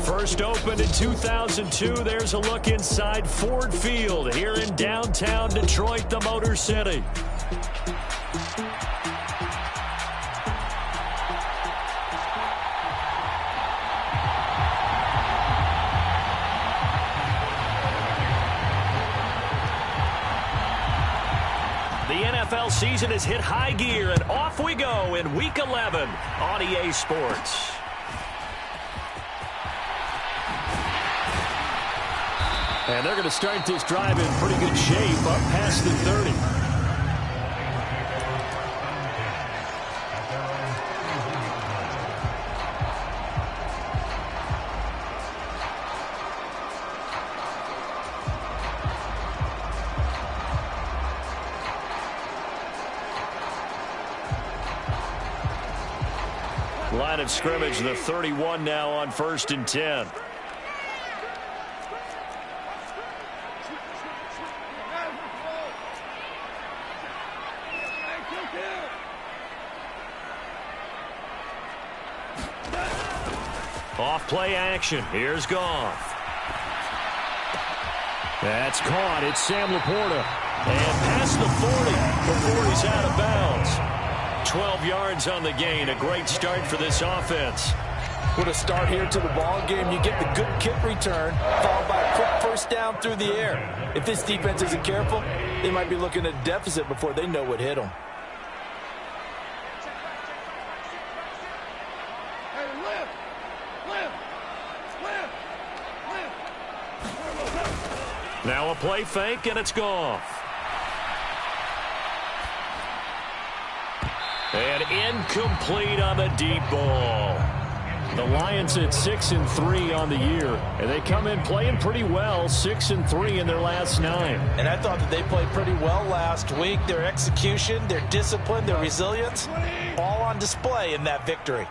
First opened in 2002, there's a look inside Ford Field here in downtown Detroit, the Motor City. The NFL season has hit high gear, and off we go in Week 11 on EA Sports. And they're going to start this drive in pretty good shape, up past the 30. Line of scrimmage, the 31 now on 1st and 10. Off play action. Here's Goff. That's caught. It's Sam Laporta. And past the 40 before he's out of bounds. 12 yards on the gain. A great start for this offense. What a start here to the ball game. You get the good kick return, followed by a quick first down through the air. If this defense isn't careful, they might be looking at a deficit before they know what hit them. Now a play fake, and it's Goff. And incomplete on the deep ball. The Lions at 6-3 on the year, and they come in playing pretty well, 6-3 in their last 9. And I thought that they played pretty well last week. Their execution, their discipline, their resilience, all on display in that victory.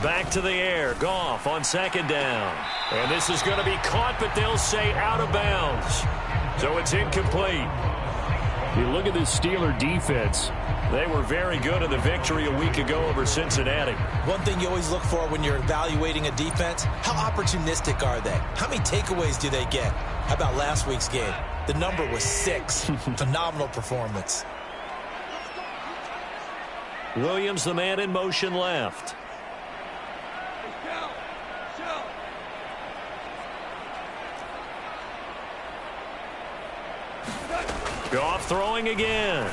Back to the air. Goff on 2nd down. And this is going to be caught, but they'll say out of bounds. So it's incomplete. You look at this Steeler defense. They were very good in the victory a week ago over Cincinnati. One thing you always look for when you're evaluating a defense, how opportunistic are they? How many takeaways do they get? How about last week's game? The number was 6. Phenomenal performance. Williams, the man in motion left. Goff throwing again.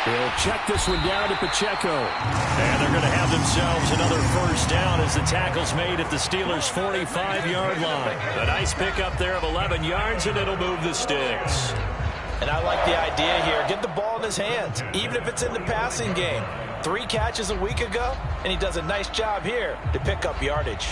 He'll check this one down to Pacheco. And they're going to have themselves another first down as the tackle's made at the Steelers' 45-yard line. A nice pickup there of 11 yards, and it'll move the sticks. And I like the idea here. Get the ball in his hands, even if it's in the passing game. 3 catches a week ago, and he does a nice job here to pick up yardage.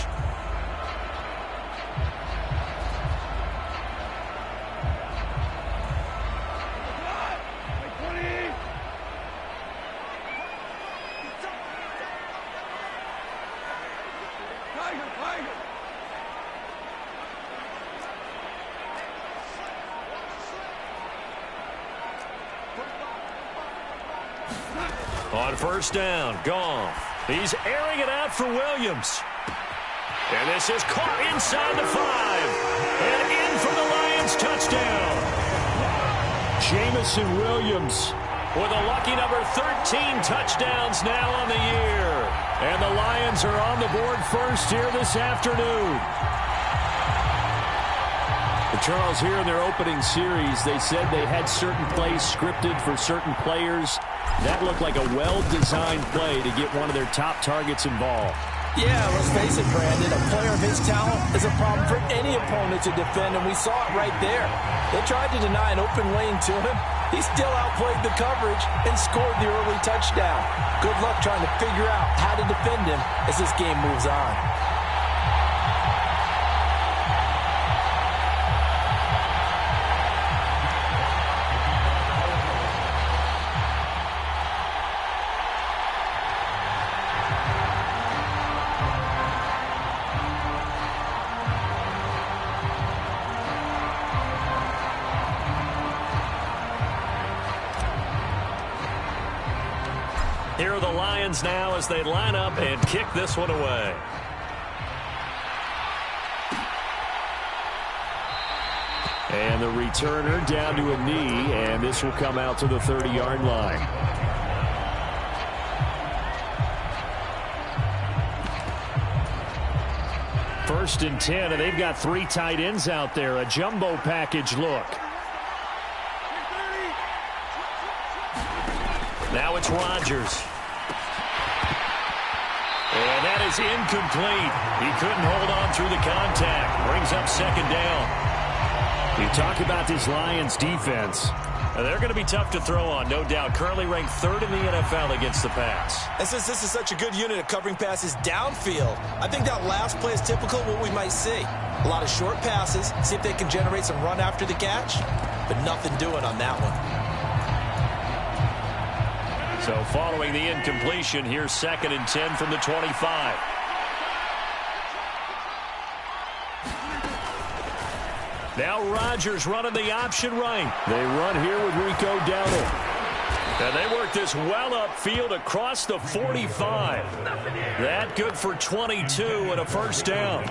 On 1st down, Goff. He's airing it out for Williams. And this is caught inside the 5. And in for the Lions touchdown. Jamison Williams with a lucky number 13 touchdowns now on the year. And the Lions are on the board first here this afternoon. Charles, here in their opening series, they said they had certain plays scripted for certain players. That looked like a well-designed play to get one of their top targets involved. Yeah, let's face it, Brandon. A player of his talent is a problem for any opponent to defend, and we saw it right there. They tried to deny an open lane to him. He still outplayed the coverage and scored the early touchdown. Good luck trying to figure out how to defend him as this game moves on. are the Lions now as they line up and kick this one away. And the returner down to a knee, and this will come out to the 30-yard line. First and 10, and they've got 3 tight ends out there. A jumbo package look. Now it's Rodgers. And that is incomplete. He couldn't hold on through the contact. Brings up second down. You talk about this Lions defense. They're going to be tough to throw on, no doubt. Currently ranked 3rd in the NFL against the pass. And since this is such a good unit of covering passes downfield, I think that last play is typical of what we might see. A lot of short passes, see if they can generate some run after the catch, but nothing doing on that one. So following the incompletion, here's 2nd and 10 from the 25. Now Rodgers running the option right. They run here with Rico Dowdle. And they work this well upfield across the 45. That good for 22 and a first down.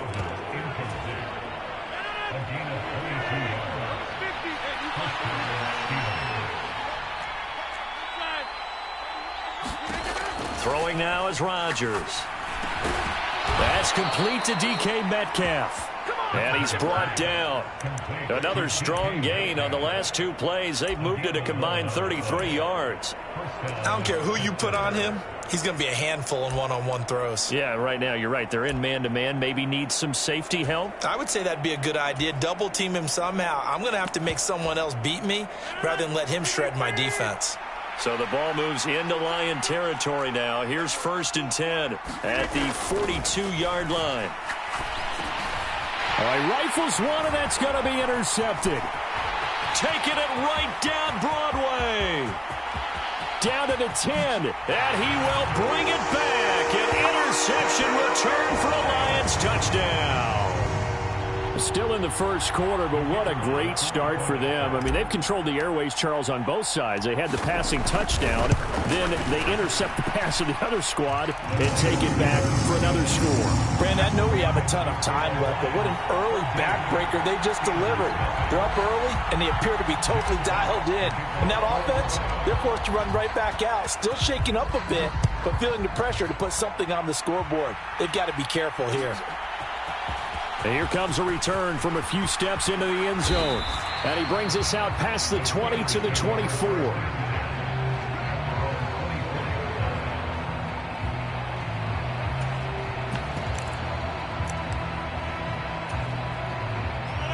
Throwing now is Rodgers. That's complete to DK Metcalf. And he's brought down. Another strong gain on the last 2 plays. They've moved it a combined 33 yards. I don't care who you put on him. He's going to be a handful in one-on-one throws. Yeah, right now you're right. They're in man-to-man. Maybe need some safety help. I would say that'd be a good idea. Double team him somehow. I'm going to have to make someone else beat me rather than let him shred my defense. So the ball moves into Lion territory now. Here's 1st and 10 at the 42-yard line. All right, rifles one, and that's going to be intercepted. Taking it right down Broadway. Down to the 10, and he will bring it back. An interception return for a Lions touchdown. Still in the first quarter, but what a great start for them. I mean, they've controlled the airways, Charles, on both sides. They had the passing touchdown. Then they intercept the pass of the other squad and take it back for another score. Brandon, I know we have a ton of time left, but what an early backbreaker they just delivered. They're up early, and they appear to be totally dialed in. And that offense, they're forced to run right back out. Still shaking up a bit, but feeling the pressure to put something on the scoreboard. They've got to be careful here. And here comes a return from a few steps into the end zone. And he brings us out past the 20 to the 24.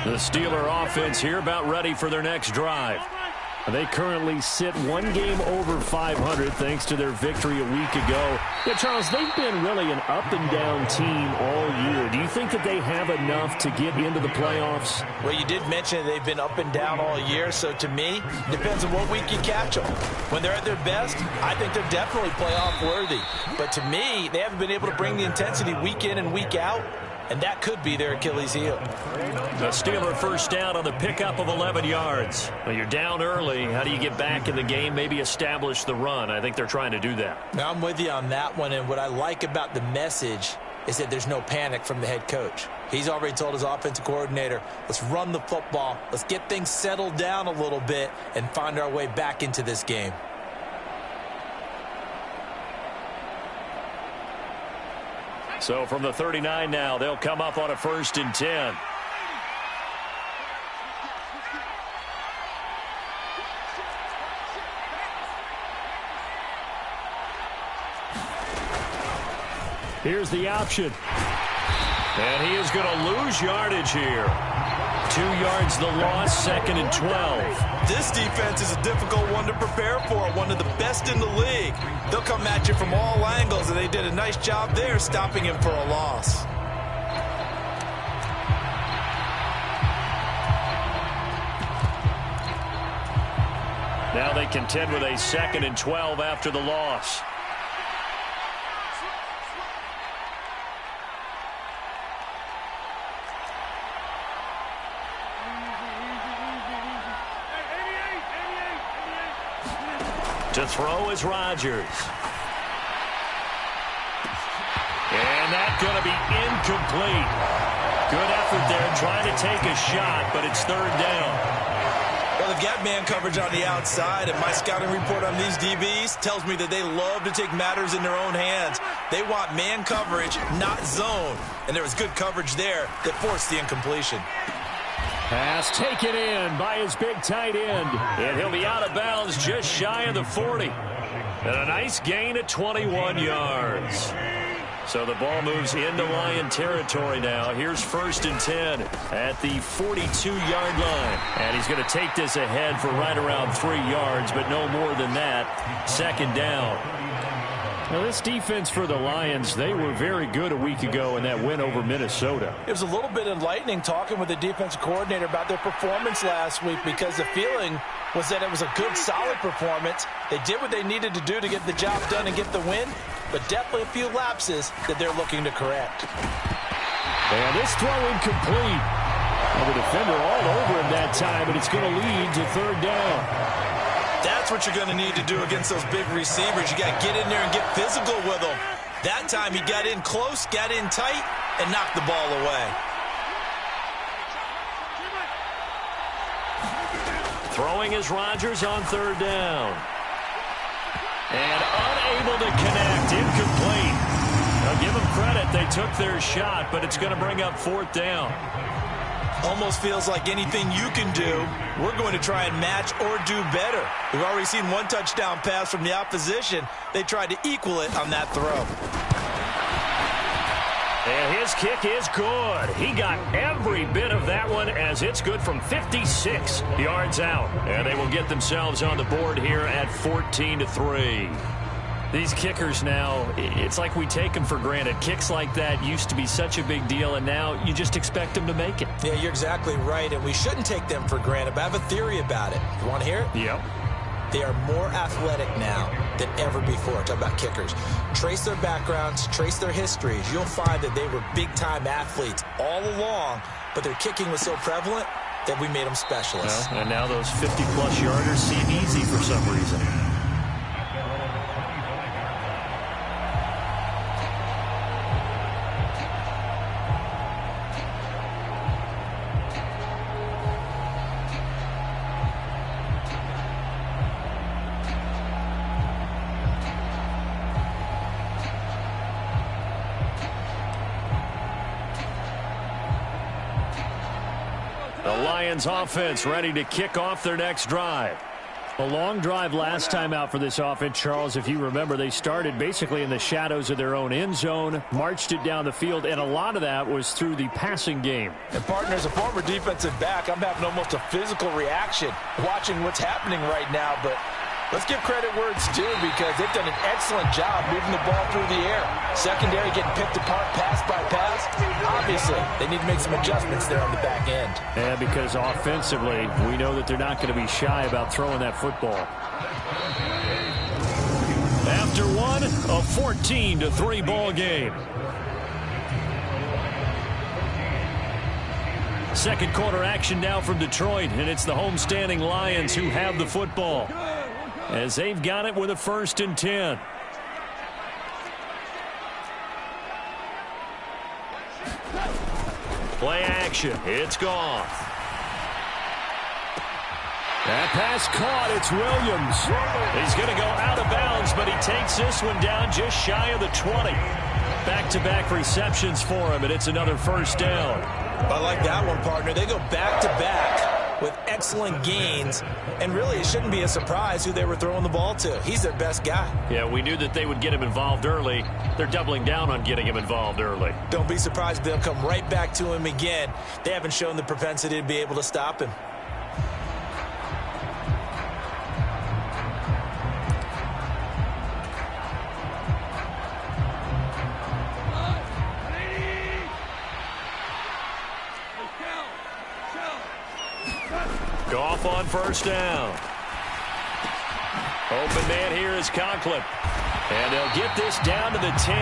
The Steeler offense here about ready for their next drive. They currently sit 1 game over 500 thanks to their victory a week ago. Yeah, Charles, they've been really an up-and-down team all year. Do you think that they have enough to get into the playoffs? Well, you did mention they've been up and down all year, so to me, it depends on what week you catch them. When they're at their best, I think they're definitely playoff-worthy. But to me, they haven't been able to bring the intensity week in and week out. And that could be their Achilles heel. The Steeler first down on the pickup of 11 yards. Well, you're down early. How do you get back in the game, maybe establish the run? I think they're trying to do that. Now, I'm with you on that one, and what I like about the message is that there's no panic from the head coach. He's already told his offensive coordinator, let's run the football, let's get things settled down a little bit and find our way back into this game. So from the 39 now, they'll come up on a 1st and 10. Here's the option. And he is going to lose yardage here. 2 yards the loss, 2nd and 12. This defense is a difficult one to prepare for, one of the best in the league. They'll come at you from all angles, and they did a nice job there stopping him for a loss. Now they contend with a 2nd and 12 after the loss. To throw is Rodgers. incomplete. Good effort there, trying to take a shot, but it's third down. Well, they've got man coverage on the outside, and my scouting report on these DBs tells me that they love to take matters in their own hands. They want man coverage, not zone. And there was good coverage there that forced the incompletion. Pass taken in by his big tight end. And he'll be out of bounds just shy of the 40. And a nice gain at 21 yards. So the ball moves into Lion territory now. Here's 1st and 10 at the 42-yard line. And he's going to take this ahead for right around 3 yards, but no more than that. 2nd down. Now, this defense for the Lions, they were very good a week ago in that win over Minnesota. It was a little bit enlightening talking with the defensive coordinator about their performance last week, because the feeling was that it was a good, solid performance. They did what they needed to do to get the job done and get the win, but definitely a few lapses that they're looking to correct. And this throw incomplete. Well, the defender all over him that time, but it's going to lead to 3rd down. That's what you're going to need to do against those big receivers. You got to get in there and get physical with them. That time he got in close, got in tight, and knocked the ball away. Throwing is Rodgers on 3rd down. And unable to connect, incomplete. I'll give them credit, they took their shot, but it's going to bring up 4th down. Almost feels like anything you can do, we're going to try and match or do better. We've already seen one touchdown pass from the opposition. They tried to equal it on that throw. And his kick is good. He got every bit of that one, as it's good from 56 yards out. And they will get themselves on the board here at 14-3. These kickers now, it's like we take them for granted. Kicks like that used to be such a big deal, and now you just expect them to make it. Yeah, you're exactly right, and we shouldn't take them for granted, but I have a theory about it. You want to hear it? Yep. They are more athletic now than ever before. Talk about kickers. Trace their backgrounds, trace their histories. You'll find that they were big-time athletes all along, but their kicking was so prevalent that we made them specialists. Well, and now those 50-plus yarders seem easy for some reason. Lions offense ready to kick off their next drive. A long drive last time out for this offense, Charles. If you remember, they started basically in the shadows of their own end zone, marched it down the field, and a lot of that was through the passing game. And, partner, as a former defensive back, I'm having almost a physical reaction watching what's happening right now. But let's give credit where it's due, because they've done an excellent job moving the ball through the air. Secondary getting picked apart pass by pass. Obviously, they need to make some adjustments there on the back end. Yeah, because offensively, we know that they're not going to be shy about throwing that football. After one, a 14-3 ball game. Second quarter action now from Detroit, and it's the homestanding Lions who have the football, as they've got it with a 1st and 10. Play action. It's gone. That pass caught. It's Williams. He's going to go out of bounds, but he takes this one down just shy of the 20. Back-to-back receptions for him, and it's another 1st down. I like that one, partner. They go back-to-back with excellent gains, and really it shouldn't be a surprise who they were throwing the ball to. He's their best guy. Yeah, we knew that they would get him involved early. They're doubling down on getting him involved early. Don't be surprised if they'll come right back to him again. They haven't shown the propensity to be able to stop him. Goff on 1st down. Open man here is Conklin. And they'll get this down to the 10.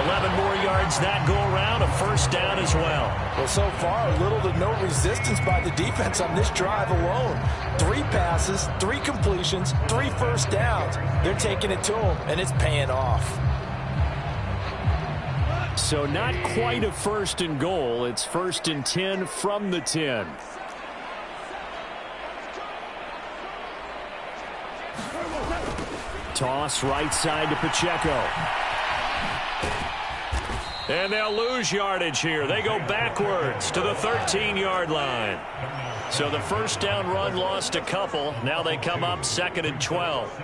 11 more yards that go around, a 1st down as well. Well, so far, little to no resistance by the defense on this drive alone. 3 passes, 3 completions, 3 1st downs. They're taking it to them, and it's paying off. So not quite a 1st and goal. It's 1st and 10 from the 10. Toss right side to Pacheco. And they'll lose yardage here. They go backwards to the 13-yard line. So the 1st down run lost a couple. Now they come up 2nd and 12.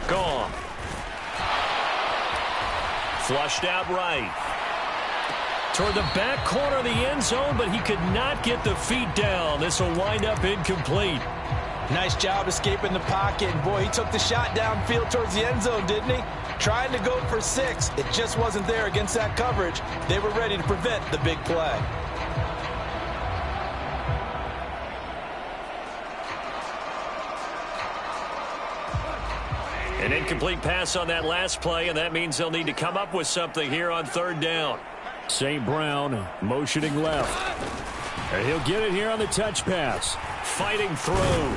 Gone. Flushed out right. Toward the back corner of the end zone, but he could not get the feet down. This will wind up incomplete. Nice job escaping the pocket. And boy, he took the shot downfield towards the end zone, didn't he? Trying to go for 6. It just wasn't there against that coverage. They were ready to prevent the big play. An incomplete pass on that last play, and that means they'll need to come up with something here on 3rd down. St. Brown motioning left. And he'll get it here on the touch pass. Fighting through.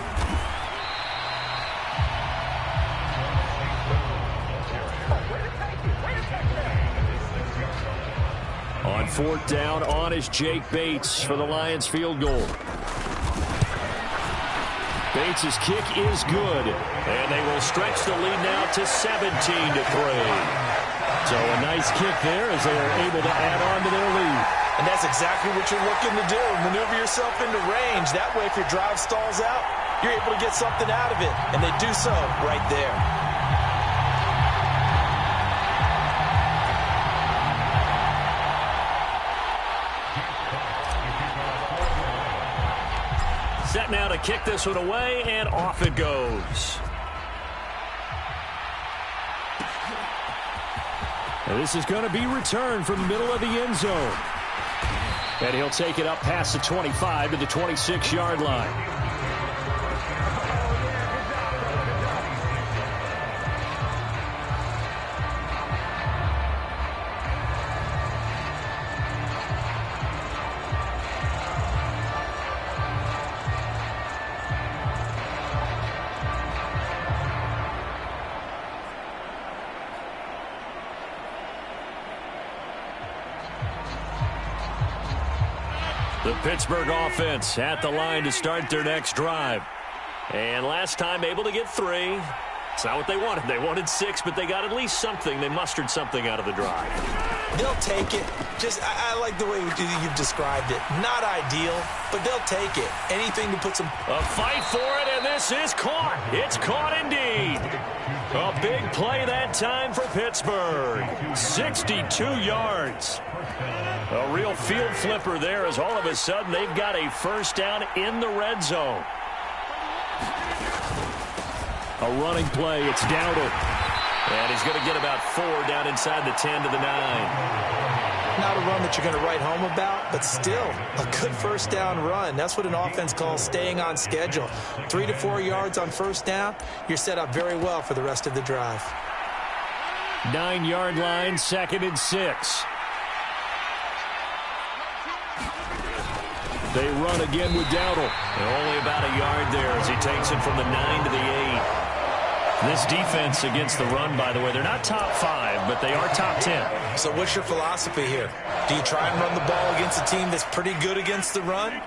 On 4th down, on is Jake Bates for the Lions field goal. Bates' kick is good, and they will stretch the lead now to 17-3. So a nice kick there as they are able to add on to their lead. And that's exactly what you're looking to do. Maneuver yourself into range. That way, if your drive stalls out, you're able to get something out of it. And they do so right there. Set now to kick this one away, and off it goes. And this is going to be returned from the middle of the end zone. And he'll take it up past the 25 to the 26-yard line. The Pittsburgh offense at the line to start their next drive. And last time able to get 3. It's not what they wanted. They wanted 6, but they got at least something. They mustered something out of the drive. They'll take it. I like the way you've described it. Not ideal, but they'll take it. Anything to put some... A fight for it, and this is caught. It's caught indeed. A big play that time for Pittsburgh. 62 yards. A real field flipper there as all of a sudden they've got a 1st down in the red zone. A running play. It's Dowdle. And he's going to get about 4 down inside the 10 to the 9. Not a run that you're going to write home about, but still a good 1st down run. That's what an offense calls staying on schedule. 3 to 4 yards on 1st down. You're set up very well for the rest of the drive. 9-yard line, 2nd and 6. They run again with Dowdle. Only about a yard there as he takes it from the 9 to the 8. This defense against the run, by the way, they're not top 5, but they are top 10. So what's your philosophy here? Do you try and run the ball against a team that's pretty good against the run?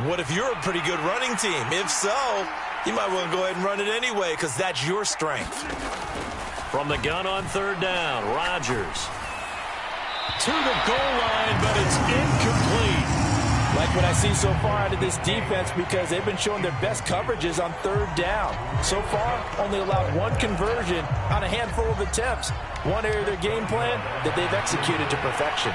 What if you're a pretty good running team? If so, you might want to go ahead and run it anyway because that's your strength. From the gun on 3rd down, Rodgers to the goal line, but it's incomplete. Like what I see so far out of this defense because they've been showing their best coverages on 3rd down. So far, only allowed 1 conversion on a handful of attempts. One area of their game plan that they've executed to perfection.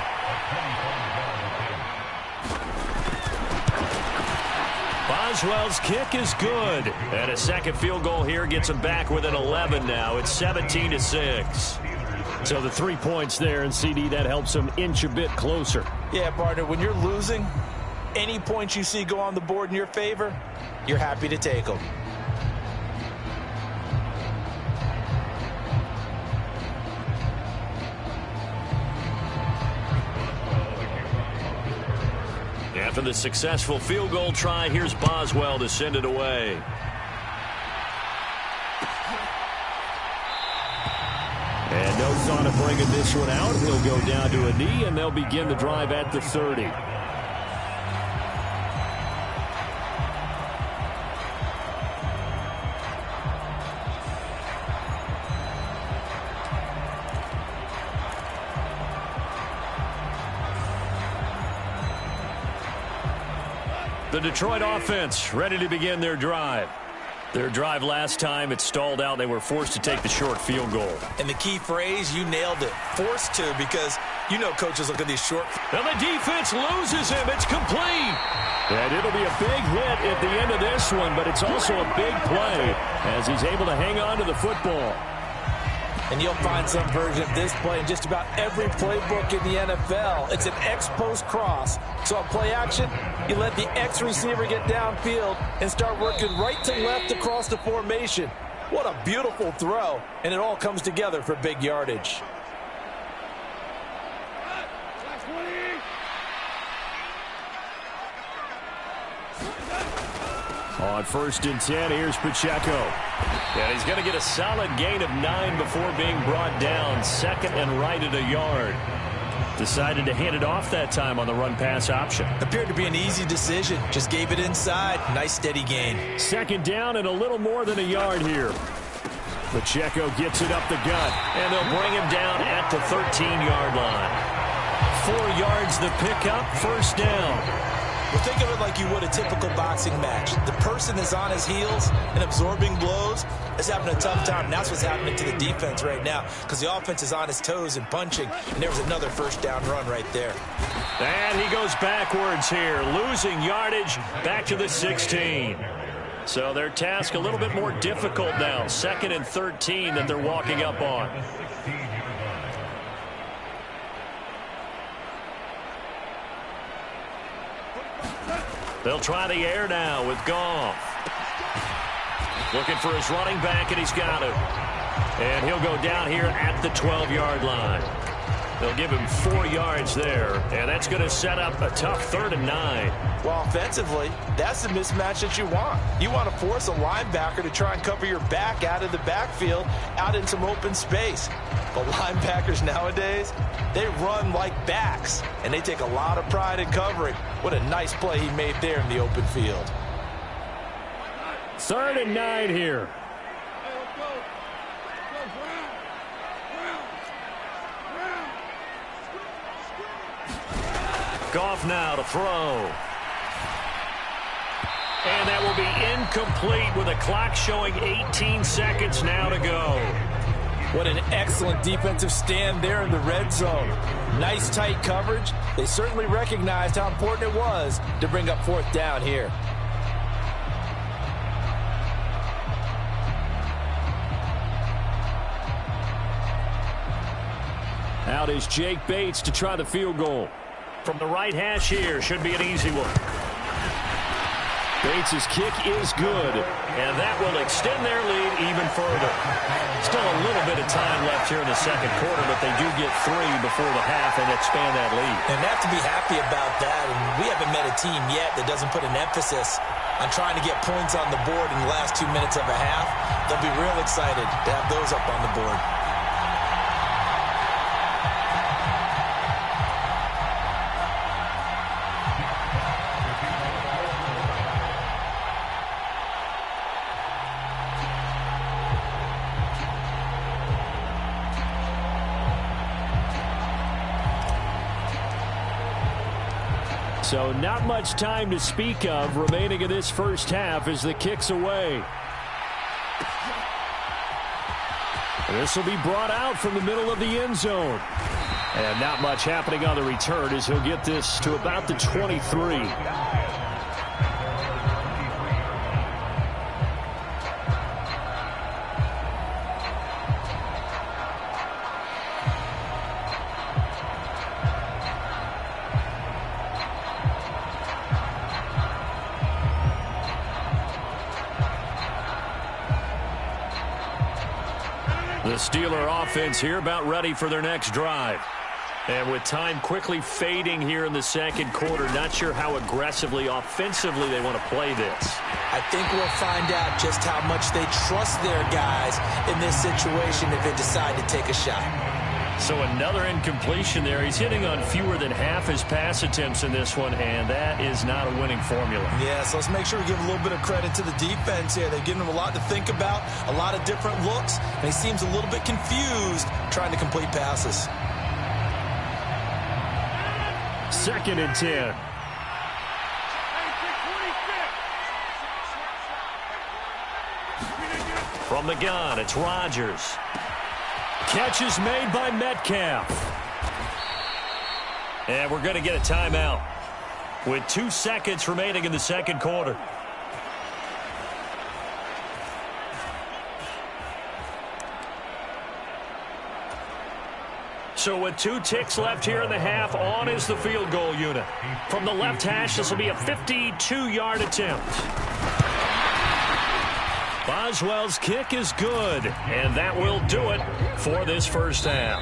Boswell's kick is good. And a 2nd field goal here gets them back within 11 now. It's 17-6. So the 3 points there, and CD, that helps them inch a bit closer. Yeah, partner, when you're losing, any points you see go on the board in your favor, you're happy to take them. After the successful field goal try, here's Boswell to send it away. bringing this one out. He'll go down to a knee, and they'll begin the drive at the 30. The Detroit offense ready to begin their drive. Their drive last time, it stalled out. They were forced to take the short field goal. And the key phrase, you nailed it, forced to, because you know coaches look at these short. And the defense loses him. It's complete. And it'll be a big hit at the end of this one, but it's also a big play as he's able to hang on to the football. And you'll find some version of this play in just about every playbook in the NFL. It's an X-post cross. So on play action, you let the X receiver get downfield and start working right to left across the formation. What a beautiful throw, and it all comes together for big yardage. On 1st and 10, here's Pacheco. And he's going to get a solid gain of 9 before being brought down. 2nd and right at a yard. Decided to hand it off that time on the run-pass option. Appeared to be an easy decision. Just gave it inside. Nice steady gain. 2nd down and a little more than a yard here. Pacheco gets it up the gut, and they'll bring him down at the 13-yard line. 4 yards the pickup, 1st down. Well, think of it like you would a typical boxing match. The person is on his heels and absorbing blows is having a tough time. And that's what's happening to the defense right now because the offense is on his toes and punching. And there was another 1st down run right there. And he goes backwards here, losing yardage back to the 16. So their task a little bit more difficult now. 2nd and 13 that they're walking up on. They'll try the air now with Goff. Looking for his running back, and he's got him. And he'll go down here at the 12-yard line. They'll give him 4 yards there, and that's going to set up a tough 3rd and 9. Well, offensively, that's the mismatch that you want. You want to force a linebacker to try and cover your back out of the backfield, out in some open space. But linebackers nowadays, they run like backs, and they take a lot of pride in covering. What a nice play he made there in the open field. 3rd and 9 here. Goff now to throw. And that will be incomplete with a clock showing 18 seconds now to go. What an excellent defensive stand there in the red zone. Nice tight coverage. They certainly recognized how important it was to bring up 4th down here. Out is Jake Bates to try the field goal. From the right hash here, should be an easy one. Bates' kick is good, and that will extend their lead even further. Still a little bit of time left here in the 2nd quarter, but they do get 3 before the half and expand that lead. And they have to be happy about that, and we haven't met a team yet that doesn't put an emphasis on trying to get points on the board in the last 2 minutes of a half. They'll be real excited to have those up on the board. So not much time to speak of remaining in this 1st half as the kick's away. This will be brought out from the middle of the end zone. And not much happening on the return as he'll get this to about the 23. The Steeler offense here about ready for their next drive. And with time quickly fading here in the 2nd quarter, not sure how aggressively, offensively they want to play this. I think we'll find out just how much they trust their guys in this situation if they decide to take a shot. So another incompletion there. He's hitting on fewer than half his pass attempts in this one, and that is not a winning formula. Yeah, so let's make sure we give a little bit of credit to the defense here. They've given him a lot to think about, a lot of different looks, and he seems a little bit confused trying to complete passes. 2nd and 10. From the gun, it's Rodgers. Catch is made by Metcalf. And we're going to get a timeout with 2 seconds remaining in the second quarter. So with 2 ticks left here in the half, on is the field goal unit. From the left hash, this will be a 52-yard attempt. Boswell's kick is good, and that will do it for this first half.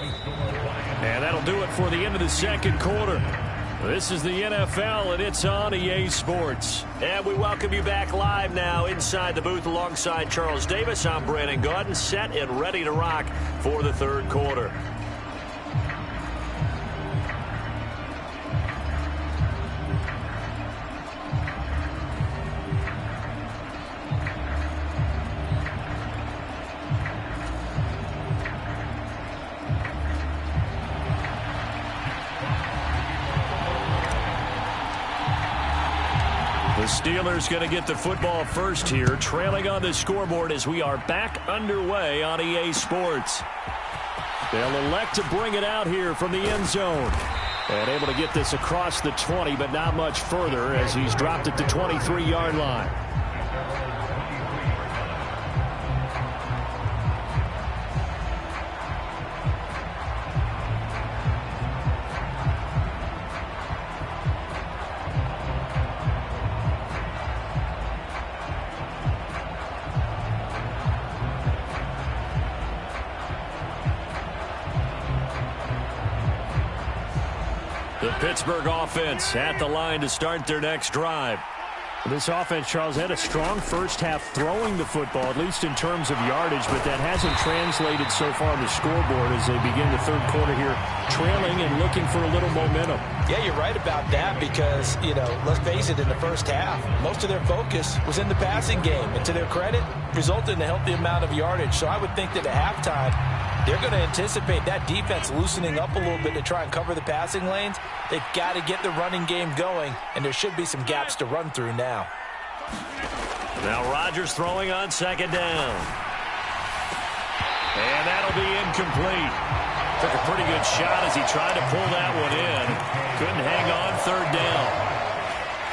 And that'll do it for the end of the second quarter. This is the NFL, and it's on EA Sports. And we welcome you back live now inside the booth alongside Charles Davis. I'm Brandon Gaudin, set and ready to rock for the third quarter. The Steelers going to get the football first here, trailing on the scoreboard as we are back underway on EA Sports. They'll elect to bring it out here from the end zone. And able to get this across the 20, but not much further as he's dropped at the 23-yard line. The Pittsburgh offense at the line to start their next drive. This offense, Charles, had a strong first half throwing the football, at least in terms of yardage, but that hasn't translated so far on the scoreboard as they begin the third quarter here, trailing and looking for a little momentum. Yeah, you're right about that because, let's face it, in the first half, most of their focus was in the passing game. And to their credit, resulted in a healthy amount of yardage. So I would think that at halftime, they're going to anticipate that defense loosening up a little bit to try and cover the passing lanes. They've got to get the running game going, and there should be some gaps to run through now. Now Rodgers throwing on 2nd down. And that'll be incomplete. Took a pretty good shot as he tried to pull that one in. Couldn't hang on 3rd down.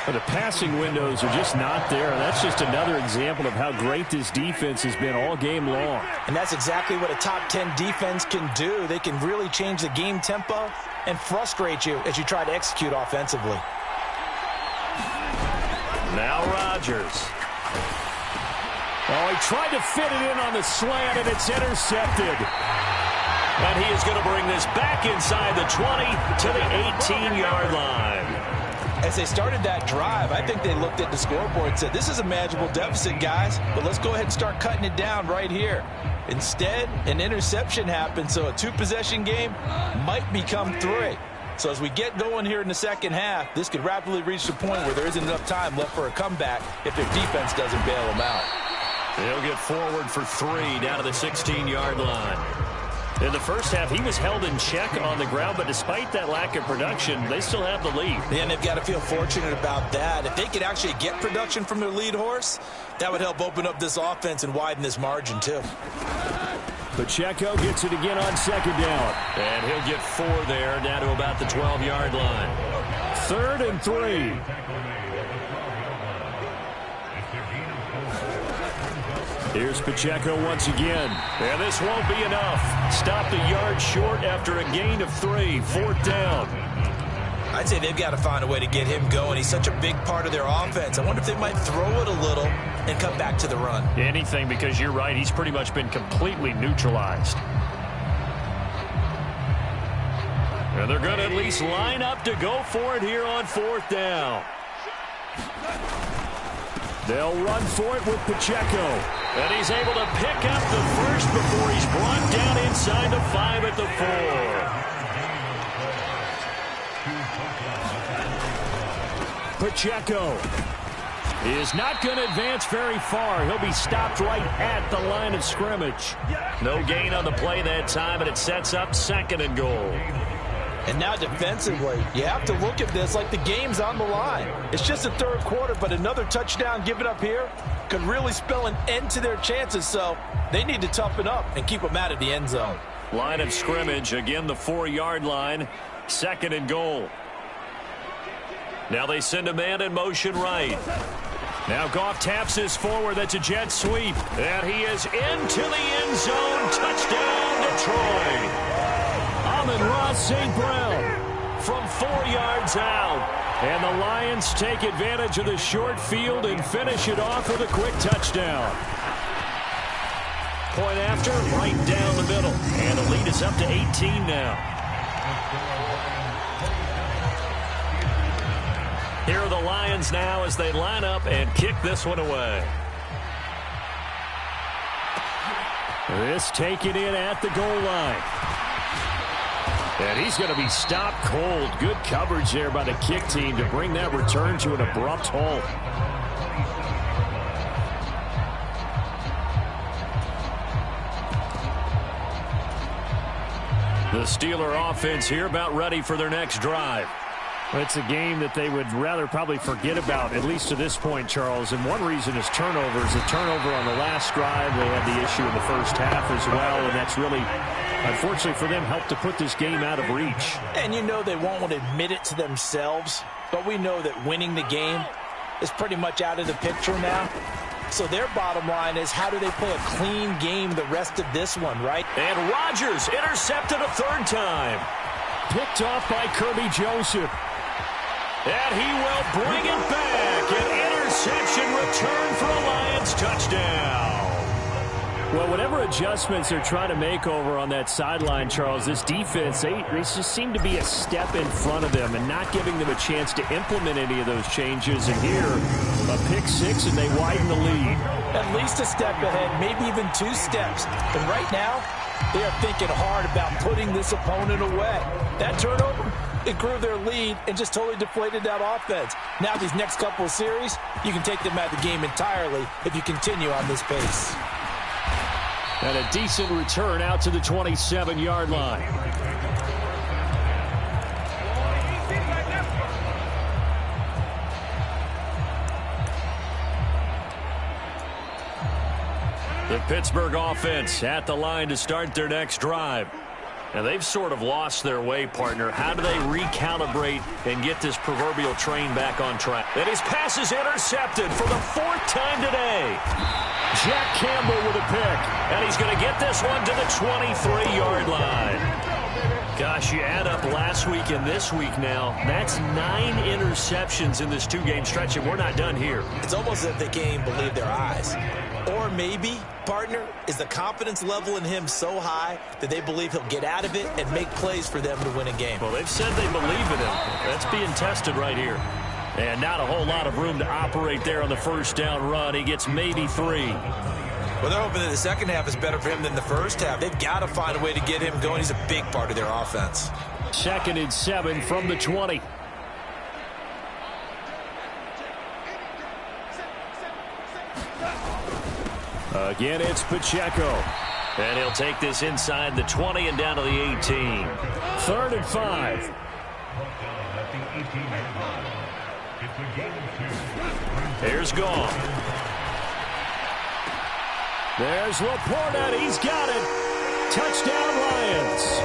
But the passing windows are just not there. That's just another example of how great this defense has been all game long. And that's exactly what a top 10 defense can do. They can really change the game tempo and frustrate you as you try to execute offensively. Now Rodgers. Oh, he tried to fit it in on the slant, and it's intercepted. And he is going to bring this back inside the 20 to the 18-yard line. As they started that drive, I think they looked at the scoreboard and said, this is a manageable deficit, guys, but let's go ahead and start cutting it down right here. Instead, an interception happened, so a 2-possession game might become 3. So as we get going here in the second half, this could rapidly reach the point where there isn't enough time left for a comeback if their defense doesn't bail them out. They'll get forward for 3 down to the 16-yard line. In the first half, he was held in check on the ground, but despite that lack of production, they still have the lead. Yeah, and they've got to feel fortunate about that. If they could actually get production from their lead horse, that would help open up this offense and widen this margin, too. Pacheco gets it again on 2nd down. And he'll get 4 there, down to about the 12-yard line. 3rd and 3. Here's Pacheco once again. And this won't be enough. Stopped a yard short after a gain of 3. 4th down. I'd say they've got to find a way to get him going. He's such a big part of their offense. I wonder if they might throw it a little and come back to the run. Anything, because you're right. He's pretty much been completely neutralized. And they're going to at least line up to go for it here on 4th down. They'll run for it with Pacheco. And he's able to pick up the first before he's brought down inside the 5 at the 4. Pacheco is not going to advance very far. He'll be stopped right at the line of scrimmage. No gain on the play that time, and it sets up 2nd and goal. And now defensively, you have to look at this like the game's on the line. It's just the 3rd quarter, but another touchdown given up here could really spell an end to their chances, so they need to toughen up and keep them out of the end zone. Line of scrimmage, again the 4-yard line, 2nd and goal. Now they send a man in motion right. Now Goff taps this forward. That's a jet sweep. And he is into the end zone. Touchdown, Detroit. Amon-Ra St. Brown from 4 yards out. And the Lions take advantage of the short field and finish it off with a quick touchdown. Point after, right down the middle. And the lead is up to 18 now. Here are the Lions now as they line up and kick this one away. This taken in at the goal line. And he's going to be stopped cold. Good coverage there by the kick team to bring that return to an abrupt halt. The Steeler offense here about ready for their next drive. It's a game that they would rather probably forget about, at least to this point, Charles. And one reason is turnovers. A turnover on the last drive. They had the issue in the first half as well, and that's really, unfortunately for them, helped to put this game out of reach. And you know they won't want to admit it to themselves, but we know that winning the game is pretty much out of the picture now. So their bottom line is, how do they play a clean game the rest of this one, right? And Rodgers intercepted a 3rd time. Picked off by Kirby Joseph. And he will bring it back. An interception return for a Lions touchdown. Well, whatever adjustments they're trying to make over on that sideline, Charles, this defense, they just seem to be a step in front of them and not giving them a chance to implement any of those changes. And here, a pick 6, and they widen the lead. At least a step ahead, maybe even 2 steps. And right now, they are thinking hard about putting this opponent away. That turnover, it grew their lead and just totally deflated that offense. Now these next couple of series, you can take them out of the game entirely if you continue on this pace. And a decent return out to the 27-yard line. The Pittsburgh offense at the line to start their next drive. And they've sort of lost their way, partner. How do they recalibrate and get this proverbial train back on track? And his pass is intercepted for the 4th time today. Jack Campbell with a pick. And he's going to get this one to the 23-yard line. Gosh, you add up last week and this week now. That's 9 interceptions in this 2-game stretch, and we're not done here. It's almost as if they can't even believe their eyes. Or maybe, partner, is the confidence level in him so high that they believe he'll get out of it and make plays for them to win a game. Well, they've said they believe in him. That's being tested right here. And not a whole lot of room to operate there on the first down run. He gets maybe 3. Well, they're hoping that the second half is better for him than the first half. They've got to find a way to get him going. He's a big part of their offense. 2nd and 7 from the 20. Again, it's Pacheco. And he'll take this inside the 20 and down to the 18. 3rd and 5. Here's Goff. There's Laporta. He's got it. Touchdown, Lions.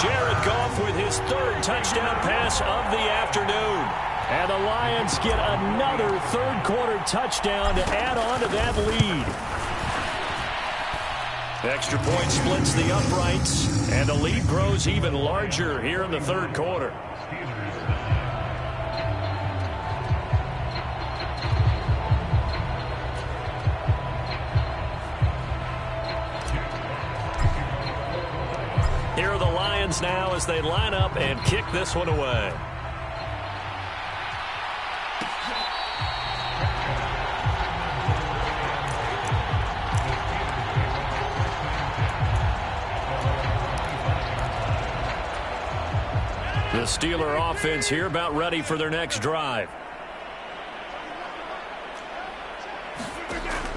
Jared Goff with his 3rd touchdown pass of the afternoon. And the Lions get another 3rd quarter touchdown to add on to that lead. Extra point splits the uprights, and the lead grows even larger here in the 3rd quarter. Here are the Lions now as they line up and kick this one away. The Steeler offense here about ready for their next drive.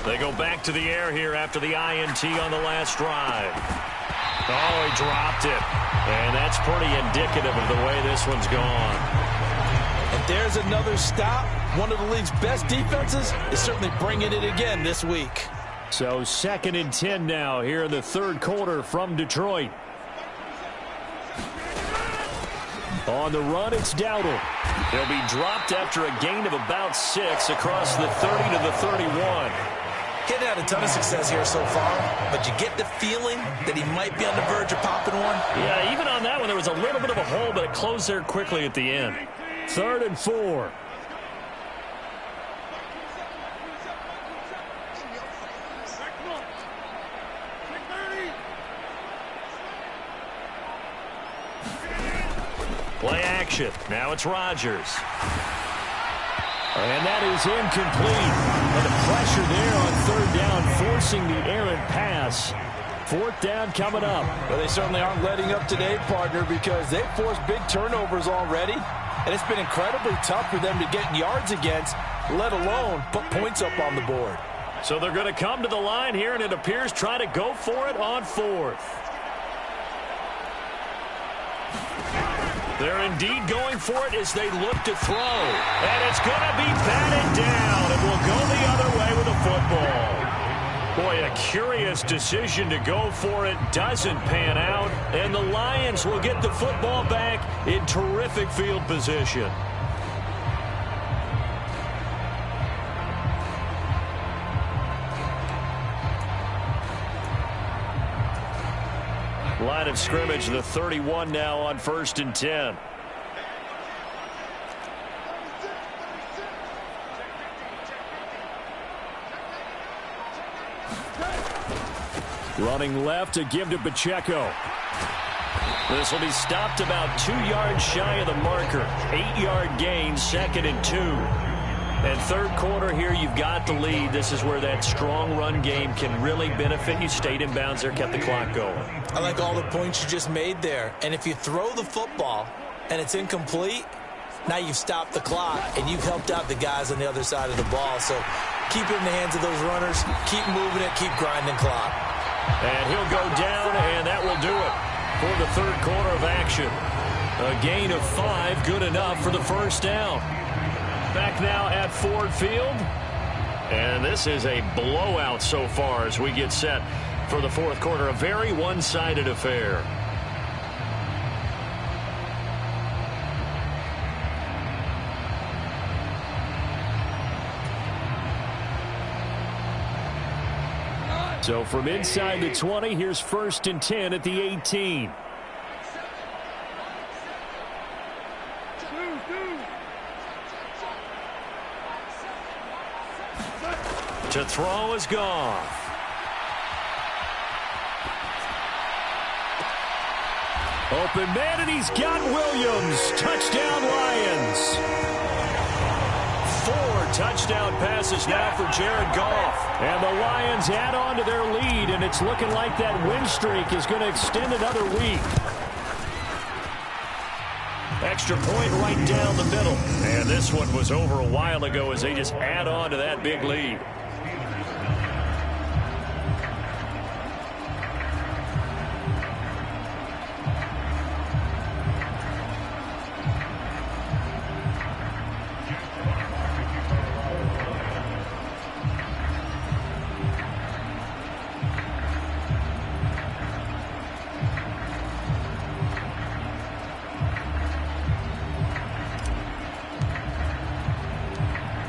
They go back to the air here after the INT on the last drive. Oh, he dropped it. And that's pretty indicative of the way this one's gone. And there's another stop. One of the league's best defenses is certainly bringing it again this week. So 2nd and 10 now here in the third quarter from Detroit. On the run, it's Dowdle. He'll be dropped after a gain of about 6 across the 30 to the 31. He's had a ton of success here so far, but you get the feeling that he might be on the verge of popping one. Yeah, even on that one, there was a little bit of a hole, but it closed there quickly at the end. 3rd and 4. Play action. Now it's Rodgers. And that is incomplete. And the pressure there on 3rd down, forcing the errant pass. 4th down coming up. Well, they certainly aren't letting up today, partner, because they've forced big turnovers already. And it's been incredibly tough for them to get yards against, let alone put points up on the board. So they're going to come to the line here, and it appears try to go for it on 4th. They're indeed going for it as they look to throw. And it's going to be batted down. It will go the other way with the football. Boy, a curious decision to go for it. Doesn't pan out. And the Lions will get the football back in terrific field position. Line of scrimmage, the 31 now on 1st and 10. Running left to give to Pacheco. This will be stopped about 2 yards shy of the marker. 8-yard gain, 2nd and 2. And third quarter here, you've got the lead. This is where that strong run game can really benefit you. Stayed in bounds there, kept the clock going. I like all the points you just made there. And if you throw the football and it's incomplete, now you've stopped the clock and you've helped out the guys on the other side of the ball. So keep it in the hands of those runners. Keep moving it. Keep grinding clock. And he'll go down, and that will do it for the third quarter of action. A gain of 5, good enough for the first down. Back now at Ford Field. And this is a blowout so far as we get set for the fourth quarter. A very one-sided affair. So from inside the 20, here's 1st and 10 at the 18. To throw is Goff. Open man, and he's got Williams. Touchdown, Lions. 4 touchdown passes now for Jared Goff. And the Lions add on to their lead, and it's looking like that win streak is going to extend another week. Extra point right down the middle. And this one was over a while ago as they just add on to that big lead.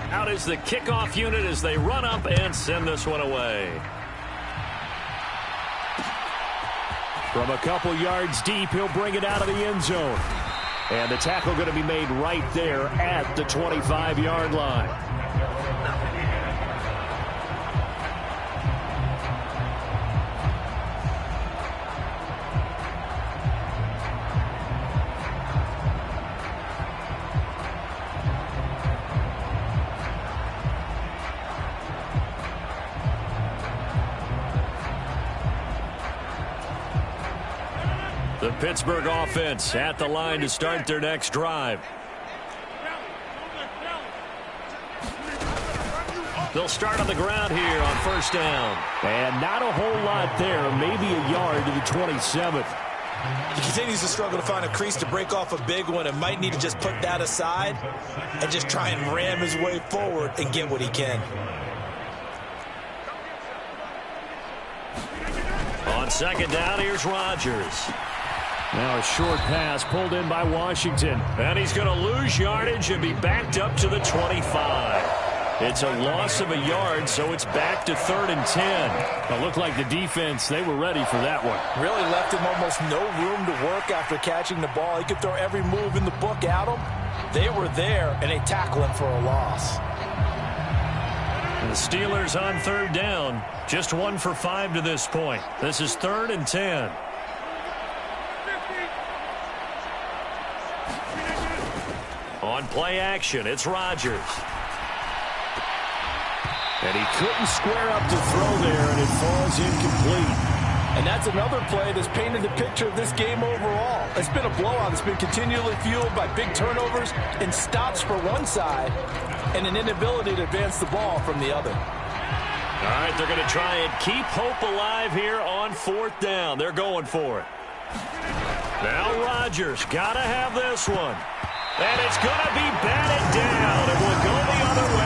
Out is the kickoff unit as they run up and send this one away. From a couple yards deep, he'll bring it out of the end zone. And the tackle going to be made right there at the 25-yard line. The Pittsburgh offense at the line to start their next drive. They'll start on the ground here on first down. And not a whole lot there, maybe a yard to the 27th. He continues to struggle to find a crease to break off a big one and might need to just put that aside and just try and ram his way forward and get what he can. On second down, here's Rodgers. Now a short pass pulled in by Washington. And he's going to lose yardage and be backed up to the 25. It's a loss of a yard, so it's back to 3rd and 10. It looked like the defense, they were ready for that one. Really left him almost no room to work after catching the ball. He could throw every move in the book at him. They were there, and they tackle him for a loss. The Steelers on 3rd down. Just 1 for 5 to this point. This is 3rd and 10. On play action, it's Rodgers. And he couldn't square up to throw there, and it falls incomplete. And that's another play that's painted the picture of this game overall. It's been a blowout. It's been continually fueled by big turnovers and stops for one side and an inability to advance the ball from the other. All right, they're going to try and keep hope alive here on 4th down. They're going for it. Now Rodgers got to have this one. And it's going to be batted down. It will go the other